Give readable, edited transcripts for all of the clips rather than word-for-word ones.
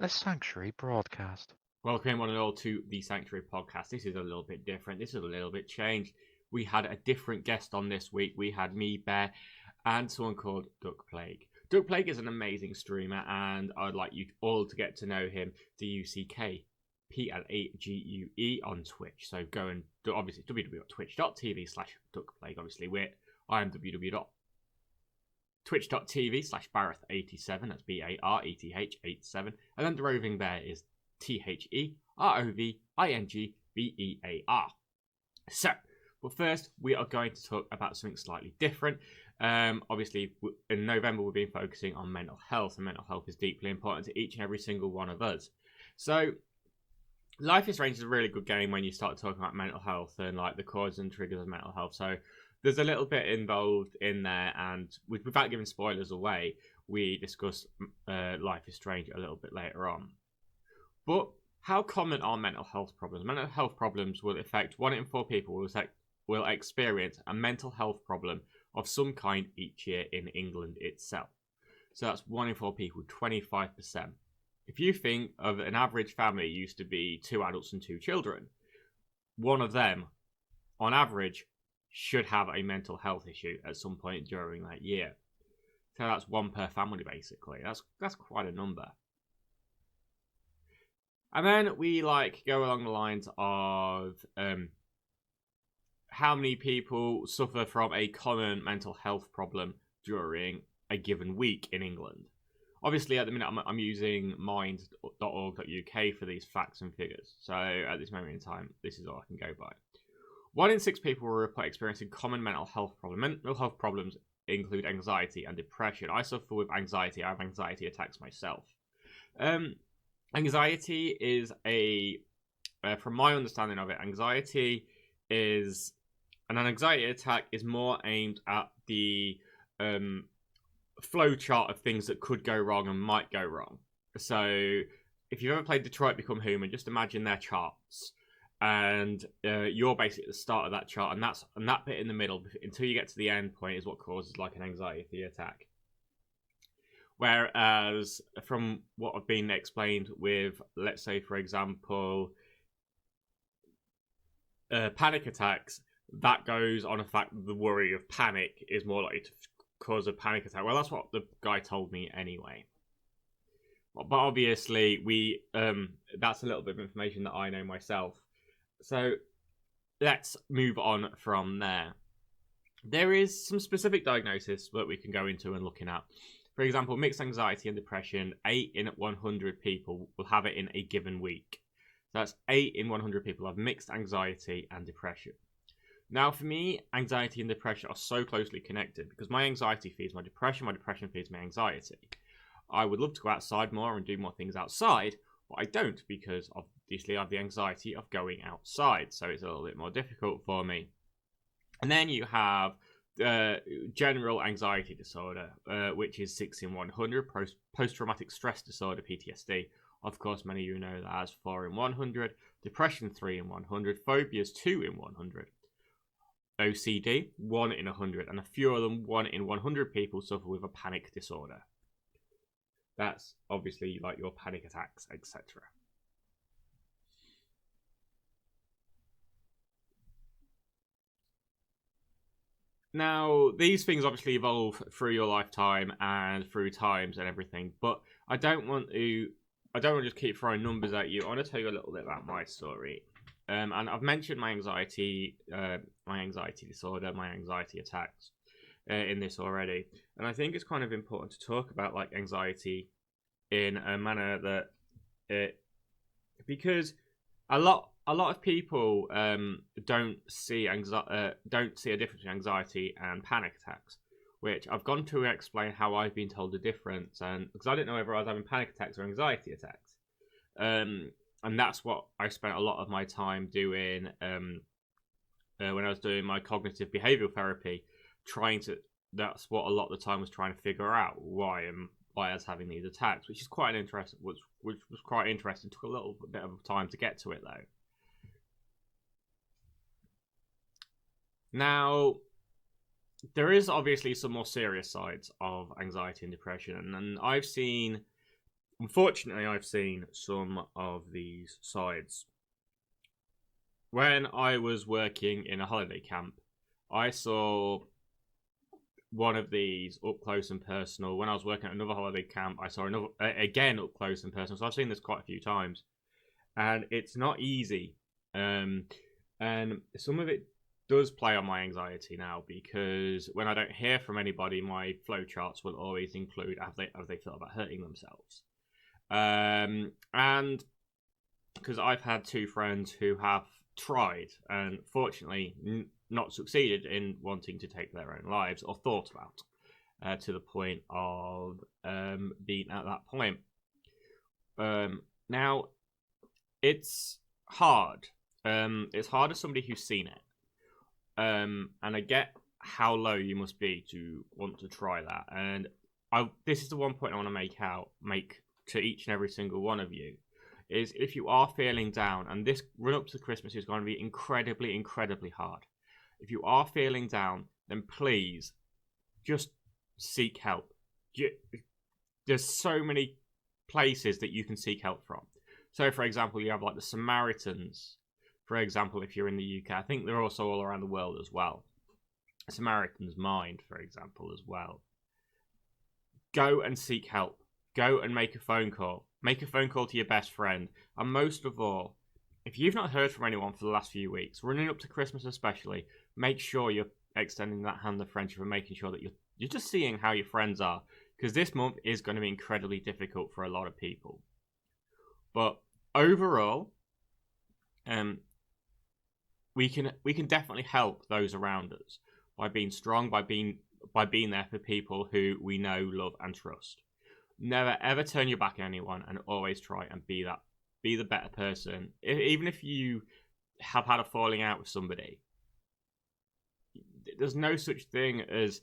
A Sanctuary broadcast. Welcome one and all to the Sanctuary podcast. This is a little bit different. This is a little bit changed. We had a different guest on this week. We had me, Bear, and someone called Duckplague. Duckplague is an amazing streamer, and I'd like you all to get to know him. DUCKPLAGUE on Twitch. So go and obviously www.twitch.tv/Duckplague. Obviously, I am www.twitch.tv/Bareth87. That's BARETH87. And then the Roving Bear is THEROVINGBEAR. So, but first, we are going to talk about something slightly different. Obviously, in November, we've been focusing on mental health, and mental health is deeply important to each and every single one of us. So, Life is Strange is a really good game when you start talking about mental health and like the causes and triggers of mental health. So, there's a little bit involved in there, and without giving spoilers away, we discuss Life is Strange a little bit later on. But how common are mental health problems? Mental health problems will affect 1 in 4 people will experience a mental health problem of some kind each year in England itself. So that's 1 in 4 people, 25%. If you think of an average family used to be 2 adults and 2 children, one of them, on average, should have a mental health issue at some point during that year. So that's 1 per family, basically. That's quite a number. And then we go along the lines of how many people suffer from a common mental health problem during a given week in England. Obviously, at the minute, I'm using mind.org.uk for these facts and figures. So at this moment in time, this is all I can go by. 1 in 6 people will report experiencing common mental health problems. Mental health problems include anxiety and depression. I suffer with anxiety. I have anxiety attacks myself. Anxiety is from my understanding of it, an anxiety attack is more aimed at the flow chart of things that could go wrong and might go wrong. So if you've ever played Detroit Become Human, just imagine their charts, and you're basically at the start of that chart, and that bit in the middle until you get to the end point is what causes like an anxiety attack. Whereas from what I've been explained with, let's say, for example, panic attacks, that goes on the fact that the worry of panic is more likely to cause a panic attack. Well, that's what the guy told me anyway. But obviously, that's a little bit of information that I know myself. So let's move on from there. There is some specific diagnosis that we can go into and looking at. For example, mixed anxiety and depression, 8 in 100 people will have it in a given week. So that's 8 in 100 people have mixed anxiety and depression. Now, for me, anxiety and depression are so closely connected because my anxiety feeds my depression feeds my anxiety. I would love to go outside more and do more things outside, but I don't because obviously I have the anxiety of going outside, so it's a little bit more difficult for me. And then you have general anxiety disorder, which is 6 in 100, post-traumatic stress disorder, PTSD. Of course, many of you know that as 4 in 100, depression 3 in 100, phobias 2 in 100, OCD 1 in 100, and a few of them 1 in 100 people suffer with a panic disorder. That's obviously like your panic attacks, etc. Now, these things obviously evolve through your lifetime and through times and everything, but I don't want to just keep throwing numbers at you. I want to tell you a little bit about my story. And I've mentioned my anxiety disorder, my anxiety attacks in this already. And I think it's kind of important to talk about like anxiety in a manner that because a lot of people don't see a difference between anxiety and panic attacks, which I've gone to explain how I've been told the difference, and because I didn't know whether I was having panic attacks or anxiety attacks, and that's what I spent a lot of my time doing when I was doing my cognitive behavioral therapy, that's what a lot of the time was trying to figure out why I was having these attacks, which is quite interesting. Which was quite interesting. Took a little bit of time to get to it though. Now, there is obviously some more serious sides of anxiety and depression, and I've seen unfortunately, I've seen some of these sides. When I was working in a holiday camp, I saw one of these up close and personal. When I was working at another holiday camp, I saw another again up close and personal. So I've seen this quite a few times, and it's not easy. And some of it does play on my anxiety now, because when I don't hear from anybody, my flowcharts will always include have they felt about hurting themselves. And because I've had two friends who have tried and fortunately not succeeded in wanting to take their own lives, or thought about, to the point of being at that point. Now, it's hard. It's hard as somebody who's seen it. And I get how low you must be to want to try that. And this is the one point I want to make to each and every single one of you, is if you are feeling down, and this run up to Christmas is going to be incredibly, incredibly hard. If you are feeling down, then please just seek help. There's so many places that you can seek help from. So, for example, you have like the Samaritans. For example, if you're in the UK, I think they're also all around the world as well. Samaritan's Mind, for example, as well. Go and seek help. Go and make a phone call. Make a phone call to your best friend. And most of all, if you've not heard from anyone for the last few weeks, running up to Christmas especially, make sure you're extending that hand of friendship and making sure that you're just seeing how your friends are. Because this month is going to be incredibly difficult for a lot of people. But overall, we can definitely help those around us by being strong, by being there for people who we know, love, and trust. Never ever turn your back on anyone, and always try and be the better person. Even if you have had a falling out with somebody, there's no such thing as,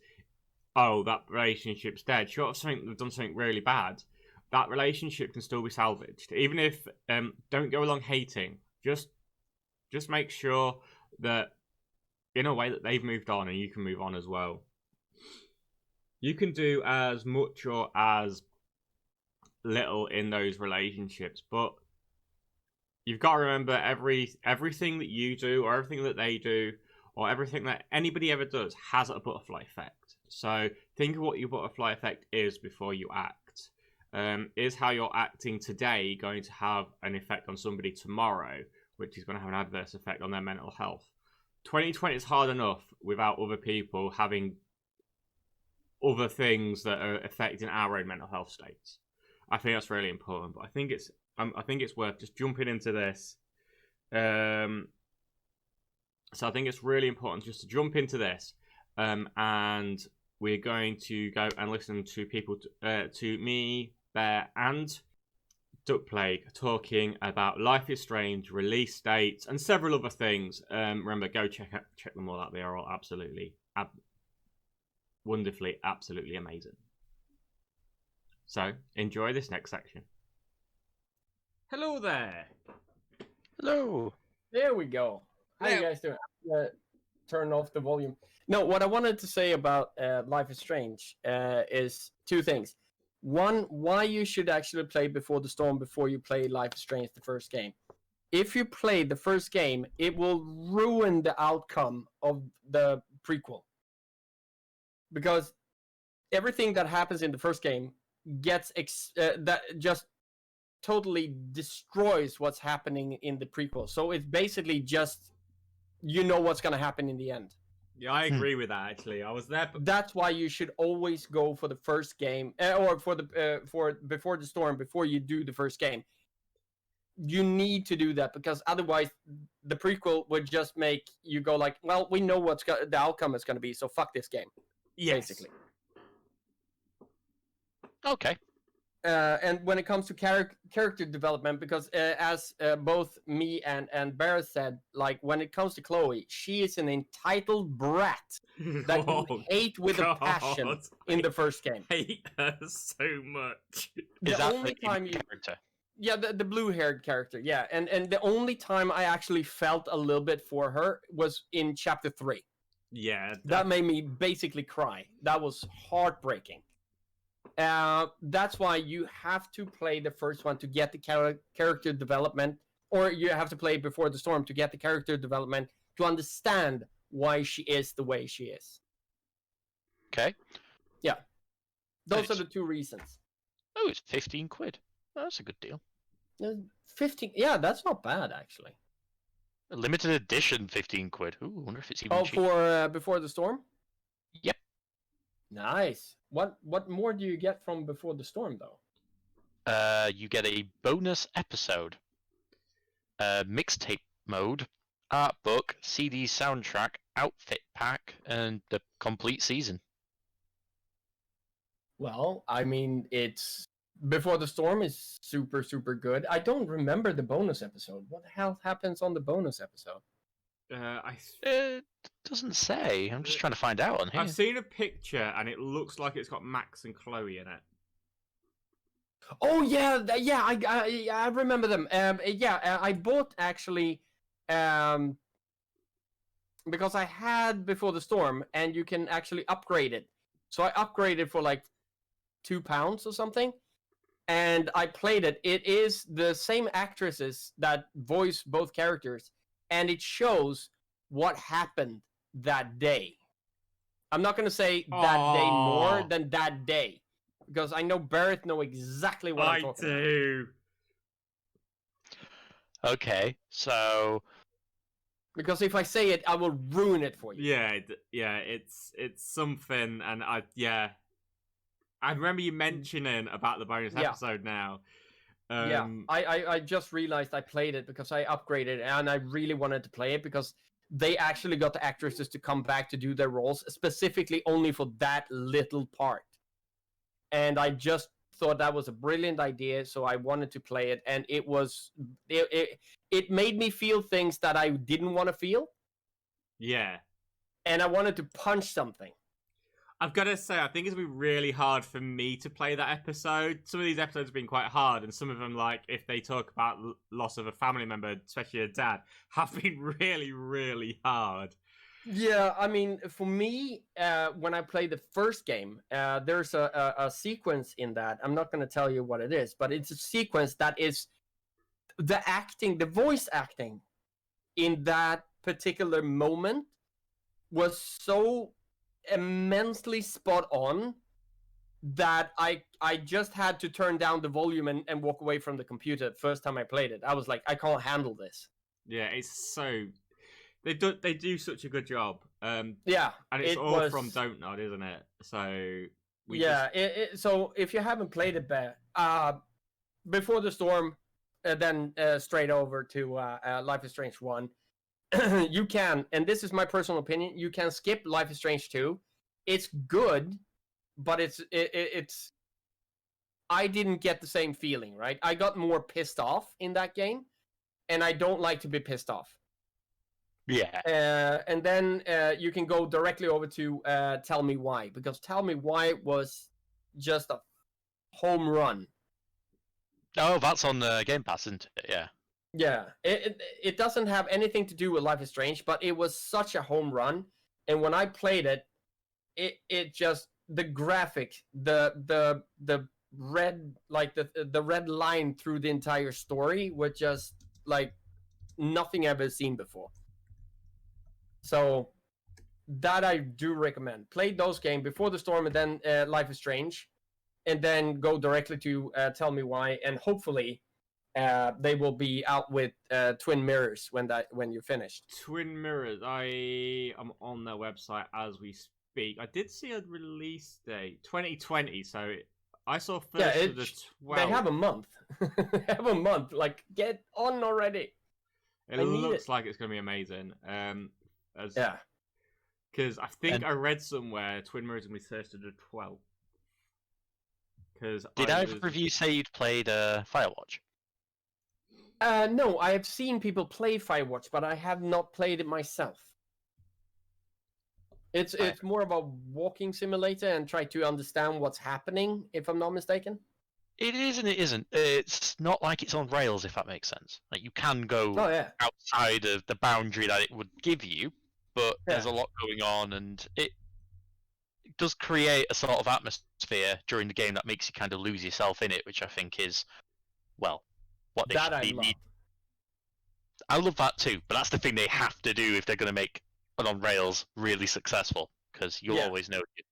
oh, that relationship's dead. Short of they've done something really bad, that relationship can still be salvaged. Even if don't go along hating. Just make sure that in a way that they've moved on and you can move on as well. You can do as much or as little in those relationships, but you've got to remember everything that you do, or everything that they do, or everything that anybody ever does has a butterfly effect. So think of what your butterfly effect is before you act. Is how you're acting today going to have an effect on somebody tomorrow, which is going to have an adverse effect on their mental health? 2020 is hard enough without other people having other things that are affecting our own mental health states. I think that's really important, but I think it's worth just jumping into this. So I think it's really important just to jump into this, and we're going to go and listen to people, to me, Bear, and Duckplague talking about Life is Strange, release dates, and several other things. Remember, go check them all out. They are all absolutely, wonderfully, absolutely amazing. So, enjoy this next section. Hello there. Hello. There we go. How you guys doing? Turn off the volume. No, what I wanted to say about Life is Strange is two things. One, why you should actually play Before the Storm before you play Life is Strange, the first game. If you play the first game, it will ruin the outcome of the prequel. Because everything that happens in the first game gets that just totally destroys what's happening in the prequel. So it's basically just, you know what's going to happen in the end. Yeah, I agree with that, actually. I was there. That's why you should always go for the first game, or for Before the Storm, before you do the first game. You need to do that, because otherwise the prequel would just make you go like, well, we know what the outcome is going to be, so fuck this game. Yes. Basically. Okay. And when it comes to character development, because as both me and Barrett said, like when it comes to Chloe, she is an entitled brat that you hate with a passion in the first game. I hate her so much. Is that only the time you character? Yeah, the blue-haired character, yeah. And the only time I actually felt a little bit for her was in Chapter 3. Yeah. That made me basically cry. That was heartbreaking. That's why you have to play the first one to get the character development, or you have to play Before the Storm to get the character development to understand why she is the way she is. Okay. Yeah. Those Nice. are the 2 reasons. Oh, it's 15 quid. That's a good deal. 15. Yeah, that's not bad, actually. A limited edition 15 quid. Ooh, I wonder if it's even Oh, cheap. for Before the Storm? Yep. Nice. What more do you get from Before the Storm, though? You get a bonus episode, mixtape mode, art book, CD soundtrack, outfit pack, and the complete season. Well, I mean, it's Before the Storm is super, super good. I don't remember the bonus episode. What the hell happens on the bonus episode? It doesn't say. I'm just trying to find out on here. I've seen a picture and it looks like it's got Max and Chloe in it. Oh yeah, I remember them. I bought actually, because I had Before the Storm, and you can actually upgrade it. So I upgraded for like £2 or something, and I played it. It is the same actresses that voice both characters, and it shows what happened that day. I'm not gonna say that day more than that day, because I know Barrett know exactly what I'm talking about. I do. Okay, so Because if I say it, I will ruin it for you. Yeah, it's something, and I remember you mentioning about the bonus episode now. I just realized I played it because I upgraded, and I really wanted to play it because they actually got the actresses to come back to do their roles specifically only for that little part. And I just thought that was a brilliant idea, so I wanted to play it, and it made me feel things that I didn't want to feel. Yeah. And I wanted to punch something. I've got to say, I think it's going to be really hard for me to play that episode. Some of these episodes have been quite hard, and some of them, like, if they talk about loss of a family member, especially a dad, have been really, really hard. Yeah, I mean, for me, when I played the first game, there's a sequence in that. I'm not going to tell you what it is, but it's a sequence that is the voice acting in that particular moment was so immensely spot on that I just had to turn down the volume and walk away from the computer the first time I played it. I was like, I can't handle this. Yeah, it's so... They do such a good job. Yeah. And it's all from DONTNOD, isn't it? So... So if you haven't played it, Before the Storm, then straight over to Life is Strange 1, you can, and this is my personal opinion, you can skip Life is Strange 2. It's good, but it's I didn't get the same feeling, right? I got more pissed off in that game, and I don't like to be pissed off. Yeah. And then you can go directly over to Tell Me Why, because Tell Me Why was just a home run. Oh, that's on Game Pass, isn't it? Yeah. Yeah, it doesn't have anything to do with Life is Strange, but it was such a home run. And when I played it, it just, the graphic, the red, like the red line through the entire story was just like nothing I've ever seen before. So that I do recommend. Play those games, Before the Storm and then Life is Strange, and then go directly to Tell Me Why, and hopefully they will be out with Twin Mirrors when you're finished. Twin Mirrors, I am on their website as we speak. I did see a release date, 2020, so I saw first of the 12th. They have a month. They have a month. Like, get on already. It looks like it's going to be amazing. Yeah. Because I think I read somewhere Twin Mirrors is going to be Thursday the 12th. Did either of you say you'd played Firewatch? No, I have seen people play Firewatch, but I have not played it myself. It's more of a walking simulator and try to understand what's happening, if I'm not mistaken. It is and it isn't. It's not like it's on rails, if that makes sense. Like, you can go outside of the boundary that it would give you, but there's a lot going on, and does create a sort of atmosphere during the game that makes you kind of lose yourself in it, which I think is, well, what they That should I be. love. I love that too, but that's the thing they have to do if they're going to make an on rails really successful, because you'll Yeah. always know it.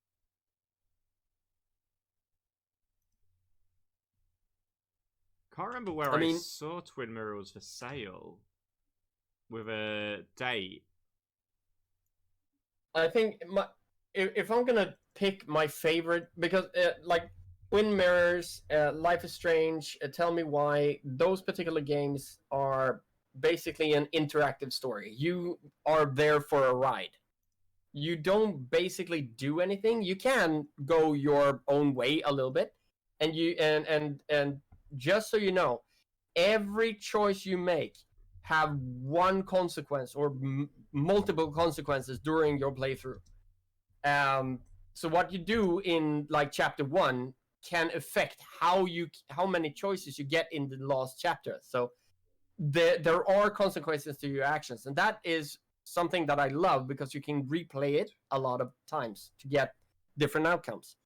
Can't remember where I I mean- saw Twin Mirrors for sale with a date. I think if I'm gonna pick my favorite, because like Twin Mirrors, Life is Strange, Tell Me Why, those particular games are basically an interactive story. You are there for a ride. You don't basically do anything. You can go your own way a little bit, and and just so you know, every choice you make have one consequence or multiple consequences during your playthrough. So what you do in like chapter 1 can affect how many choices you get in the last chapter. So there are consequences to your actions, and that is something that I love because you can replay it a lot of times to get different outcomes.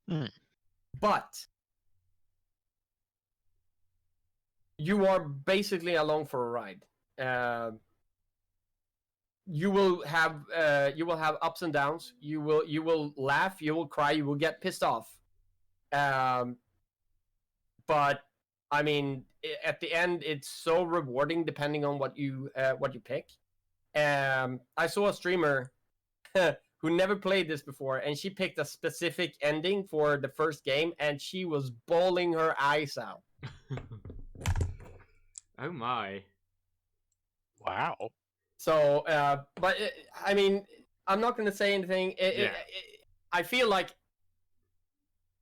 Mm. But you are basically along for a ride. You will have ups and downs. You will laugh. You will cry. You will get pissed off. But I mean, at the end, it's so rewarding depending on what you pick. I saw a streamer who never played this before, and she picked a specific ending for the first game, and she was bawling her eyes out. Oh my. Wow. So, but I mean, I'm not going to say anything. I feel like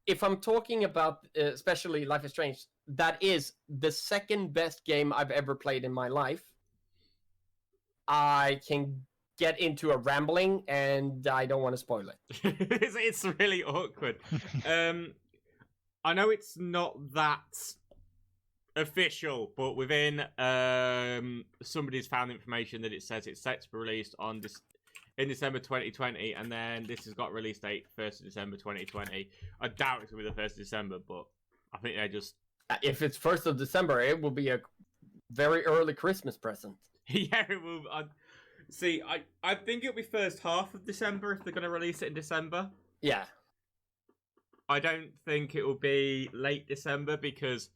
if I'm talking about especially Life is Strange, that is the second best game I've ever played in my life. I can get into a rambling, and I don't want to spoil it. It's really awkward. I know it's not that official, but within somebody's found information that it says it's set to be released in December 2020, and then this has got release date 1st of December 2020. I doubt it's going to be the 1st of December, but I think they're just... If it's 1st of December, it will be a very early Christmas present. Yeah, it will. See, I think it'll be first half of December if they're going to release it in December. Yeah. I don't think it will be late December because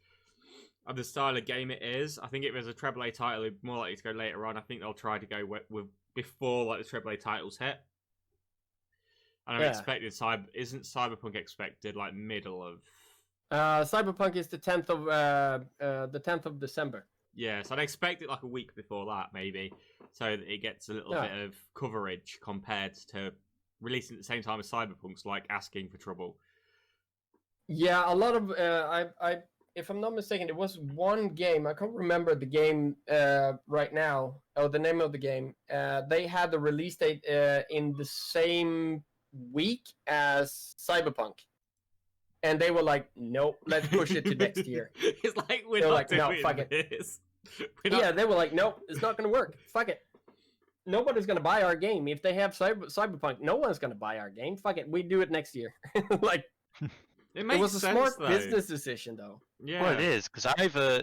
of the style of game it is. I think if it was a AAA title, it'd be more likely to go later on. I think they'll try to go with before like the AAA titles hit. And I'm expecting isn't Cyberpunk expected like middle of? Cyberpunk is the 10th of December. Yeah, so I'd expect it like a week before that, maybe, so that it gets a little bit of coverage compared to releasing at the same time as Cyberpunk's like asking for trouble. Yeah, a lot of I if I'm not mistaken, there was one game, I can't remember the game right now, or the name of the game. They had the release date in the same week as Cyberpunk. And they were like, nope, let's push it to next year. It's like, we're They were not like, no, doing fuck it. this. Yeah, they were like, nope, it's not going to work. Fuck it. Nobody's going to buy our game. If they have Cyberpunk, no one's going to buy our game. Fuck it, we do it next year. Like, it was a sense, smart business decision, though. Yeah. Well, it is, because either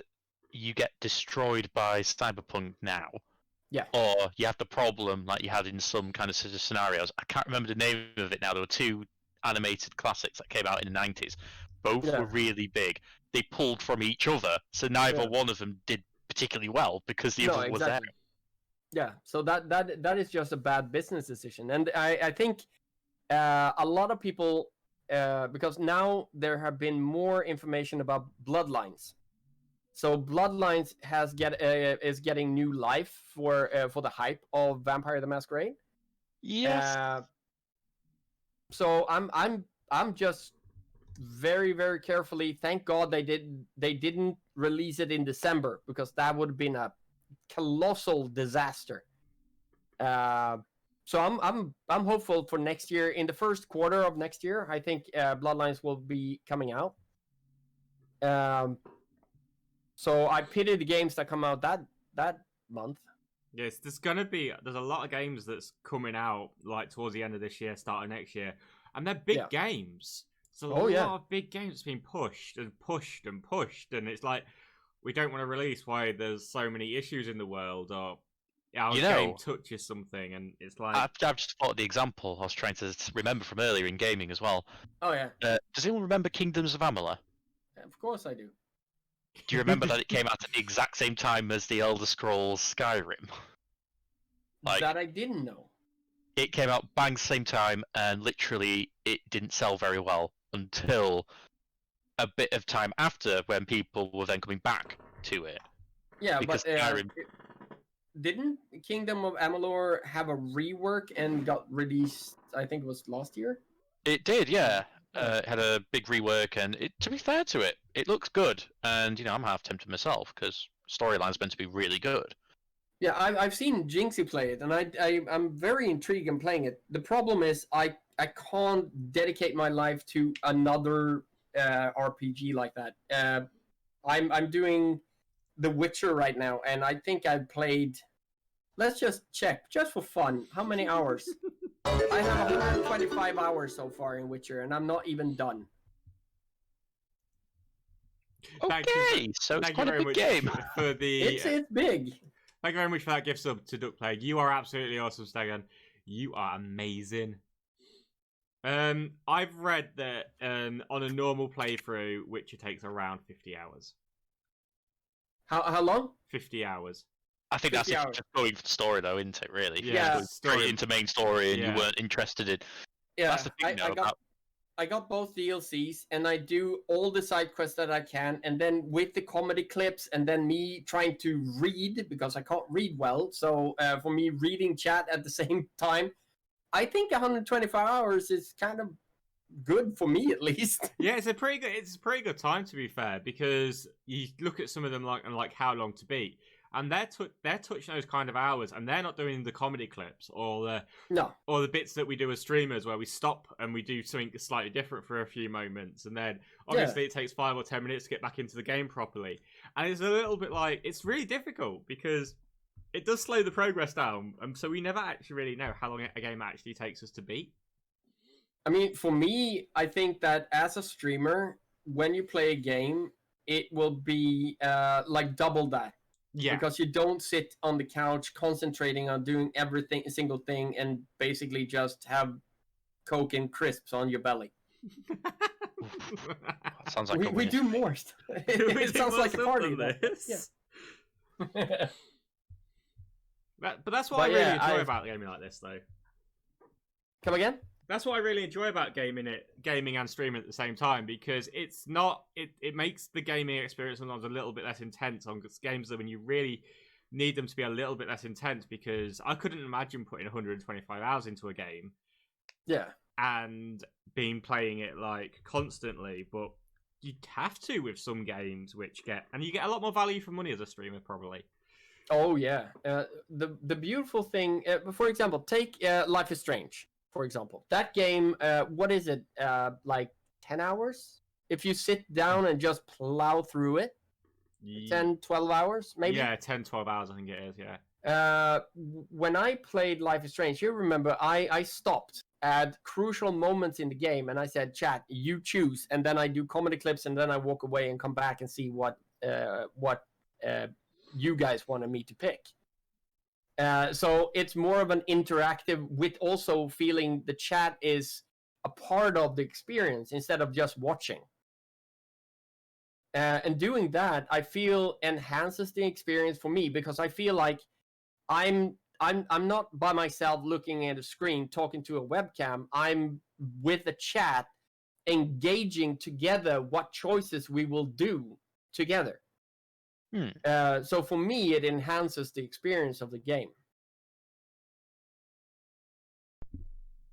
you get destroyed by Cyberpunk now, or you have the problem like you had in some kind of scenarios. I can't remember the name of it now. There were two animated classics that came out in the 90s. Both were really big. They pulled from each other, so neither one of them did particularly well because the other was there. Yeah, so that is just a bad business decision, and I think a lot of people, because now there have been more information about Bloodlines. So Bloodlines is getting new life for the hype of Vampire the Masquerade. Yes. So I'm just very, very carefully. Thank God they didn't release it in December, because that would have been a colossal disaster. So I'm hopeful for next year. In the first quarter of next year, I think Bloodlines will be coming out. So I pity the games that come out that month. Yes, there's a lot of games that's coming out like towards the end of this year, start of next year. and they're big Yeah. games. So Oh, a yeah. lot of big games being pushed and pushed and pushed, and it's like we don't want to release why there's so many issues in the world, or our You game know, touches something, and it's like I've just thought of the example I was trying to remember from earlier in gaming as well. Oh yeah, Does anyone remember Kingdoms of Amalur? of course I do. Do you remember that it came out at the exact same time as the Elder Scrolls Skyrim? Like- That I didn't know. It came out bang same time, and literally it didn't sell very well until a bit of time after, when people were then coming back to it. Yeah, Because but Skyrim- didn't Kingdom of Amalur have a rework and got released? I think it was last year. It did, yeah. It had a big rework, and to be fair to it, it looks good. And I'm half tempted myself because storyline's meant to be really good. Yeah, I've seen Jinxie play it, and I'm very intrigued in playing it. The problem is I can't dedicate my life to another RPG like that. I'm doing The Witcher right now, and I think I've played. Let's just check, just for fun, how many hours? I have 125 hours so far in Witcher, and I'm not even done. Thank you- Okay, so it's thank you quite a very big much game. for the. It's big. Thank you very much for that gift sub to Duckplague. You are absolutely awesome, Stagan. You are amazing. I've read that on a normal playthrough, Witcher takes around 50 hours. How long? 50 hours. I think that's 50 if you're hours. just going for the story, though, isn't it? Really, If you're Yeah, going straight into main story, and Yeah. you weren't interested in. Yeah, That's the thing, though. I got both DLCs, and I do all the side quests that I can, and then with the comedy clips, and then me trying to read, because I can't read well, so for me reading chat at the same time, I think 125 hours is kind of good for me, at least. Yeah, it's a pretty good time, to be fair, because you look at some of them like how long to beat, and they're touching those kind of hours, and they're not doing the comedy clips or the bits that we do as streamers where we stop and we do something slightly different for a few moments, and then obviously it takes 5 or 10 minutes to get back into the game properly, and it's a little bit like it's really difficult because it does slow the progress down, so we never actually really know how long a game actually takes us to beat. I mean, for me, I think that as a streamer, when you play a game, it will be like double that. Yeah. Because you don't sit on the couch concentrating on doing everything, a single thing, and basically just have Coke and crisps on your belly. That sounds like We do more stuff. It sounds like a party. This. Yeah. But that's what But I really yeah, enjoy about gaming like this, though. Come again? That's what I really enjoy about gaming and streaming at the same time, because it's not. It makes the gaming experience sometimes a little bit less intense on games that when you really need them to be a little bit less intense. Because I couldn't imagine putting 125 hours into a game, Yeah. and playing it like constantly, but you have to with some games and you get a lot more value for money as a streamer, probably. Oh yeah. The beautiful thing, for example, take Life is Strange. For example, that game, what is it? Like 10 hours? If you sit down and just plow through it, 10, 12 hours, maybe? Yeah, 10, 12 hours, I think it is, yeah. When I played Life is Strange, you remember I stopped at crucial moments in the game, and I said, chat, you choose, and then I do comedy clips, and then I walk away and come back and see what you guys wanted me to pick. So it's more of an interactive, with also feeling the chat is a part of the experience instead of just watching. And doing that, I feel enhances the experience for me, because I feel like I'm not by myself looking at a screen talking to a webcam. I'm with the chat, engaging together what choices we will do together. So for me, it enhances the experience of the game.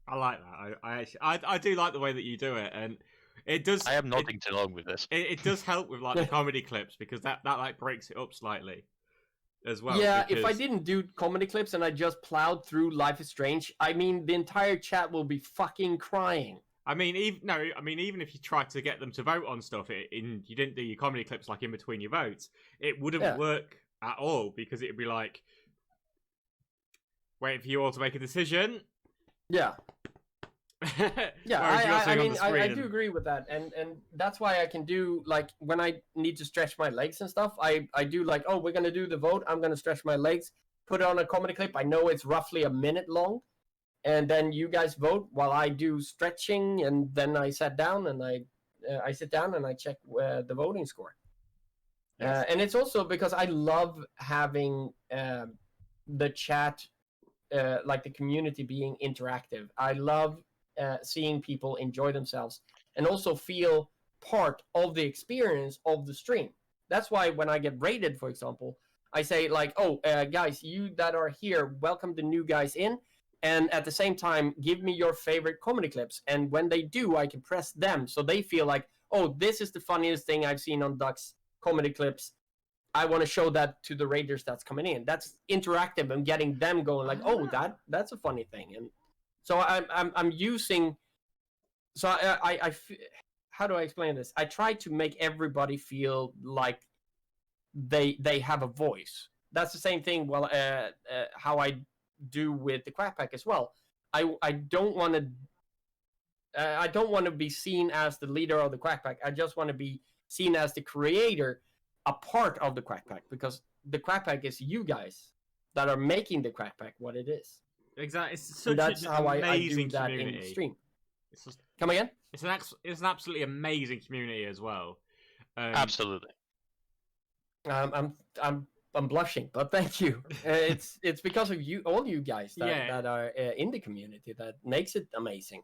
I like that. I do like the way that you do it, and it does. I am nodding along with this. It does help with like the comedy clips, because that like breaks it up slightly as well. Yeah, because... if I didn't do comedy clips and I just plowed through Life is Strange, I mean, the entire chat will be fucking crying. I mean, even if you tried to get them to vote on stuff, you didn't do your comedy clips like in between your votes, it wouldn't work at all, because it'd be like waiting for you all to make a decision. Yeah. Yeah, Whereas you're I sitting on mean, the I screen do and- agree with that, and that's why I can do like when I need to stretch my legs and stuff. I do like, oh, we're gonna do the vote. I'm gonna stretch my legs, put on a comedy clip. I know it's roughly a minute long, and then you guys vote while I do stretching, and then I sit down and I sit down and I check the voting score. Yes. And it's also because I love having the chat, like the community being interactive. I love seeing people enjoy themselves and also feel part of the experience of the stream. That's why when I get rated, for example, I say like, "Oh, guys, you that are here, welcome the new guys in." And at the same time, give me your favorite comedy clips. And when they do, I can press them so they feel like, oh, this is the funniest thing I've seen on Duck's comedy clips. I want to show that to the raiders that's coming in. That's interactive and getting them going like, oh, that's a funny thing. And so I'm using. So how do I explain this? I try to make everybody feel like they have a voice. That's the same thing. Well, how I do with the Quack Pack as well. I don't want to. I don't want to be seen as the leader of the Quack Pack. I just want to be seen as the creator, a part of the Quack Pack, because the Quack Pack is you guys that are making the Quack Pack what it is. Exactly. It's And such that's an how I do amazing that community. in stream. It's just, Come again? it's an absolutely amazing community as well. Absolutely. I'm blushing, but thank you. It's because of you, all you guys that, Yeah. that are in the community that makes it amazing.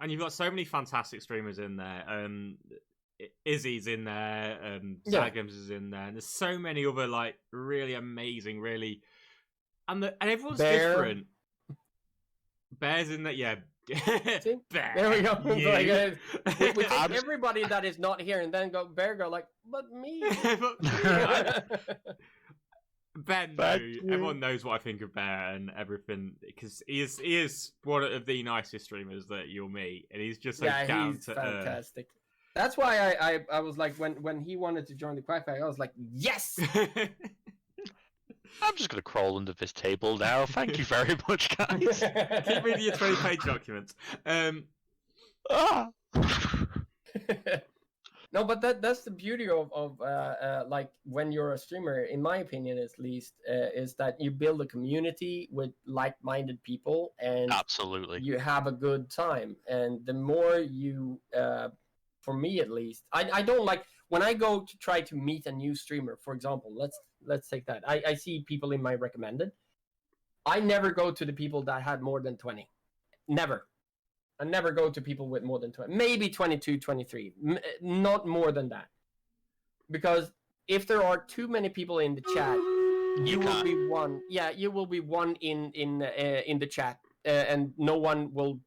And you've got so many fantastic streamers in there. Izzy's in there. Yeah. Zagams is in there. And there's so many other like really amazing, really, and everyone's Bear. different. Bear's in there, yeah. See? Bear. There we go. You. Like, we take everybody that is not here and then Bear go like, but me. Ben, Thank knows, you. everyone knows what I think of Bear and everything because he is one of the nicest streamers that you'll meet, and he's just so down he's to earth. fantastic. That's why I was like, when he wanted to join the Quack Pack, I was like, yes. I'm just going to crawl under this table now. Thank you very much, guys. Keep reading your 20-page documents. Ah. No, but that's the beauty of like when you're a streamer, in my opinion at least, is that you build a community with like-minded people and Absolutely. you have a good time. And the more you, for me at least, I don't like when I go to try to meet a new streamer. For example, let's take that. I see people in my recommended. I never go to the people that had more than 20. Never. I never go to people with more than 20, maybe 22, 23, not more than that. Because if there are too many people in the chat, you will be one. Yeah, you will be one in the chat, and no one will.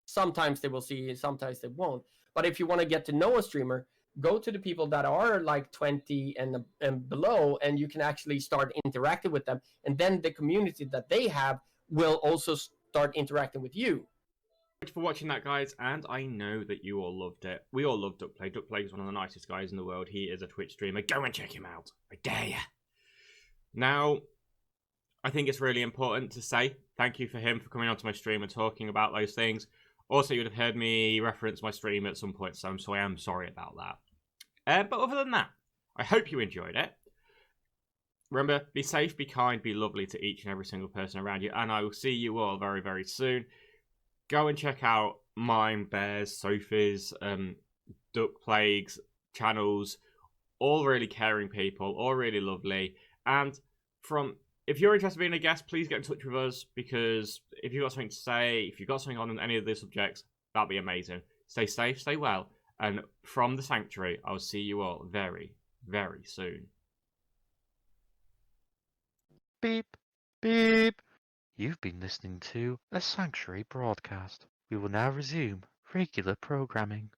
Sometimes they will see, sometimes they won't. But if you want to get to know a streamer, go to the people that are like 20 and below, and you can actually start interacting with them, and then the community that they have will also start interacting with you. Thank you for watching that, guys, and I know that you all loved it. We all love Duckplague. Duckplague is one of the nicest guys in the world. He is a Twitch streamer. Go and check him out. I dare ya. Now, I think it's really important to say thank you for him for coming onto my stream and talking about those things. Also, you would have heard me reference my stream at some point, so I am sorry about that. But other than that, I hope you enjoyed it. Remember, be safe, be kind, be lovely to each and every single person around you, and I will see you all very, very soon. Go and check out mine, Bears, Sophie's, Duckplague's channels. All really caring people, all really lovely. And if you're interested in being a guest, please get in touch with us, because if you've got something to say, if you've got something on any of the subjects, that'd be amazing. Stay safe, stay well, and from the Sanctuary, I'll see you all very, very soon. Beep, beep. You've been listening to a Sanctuary broadcast. We will now resume regular programming.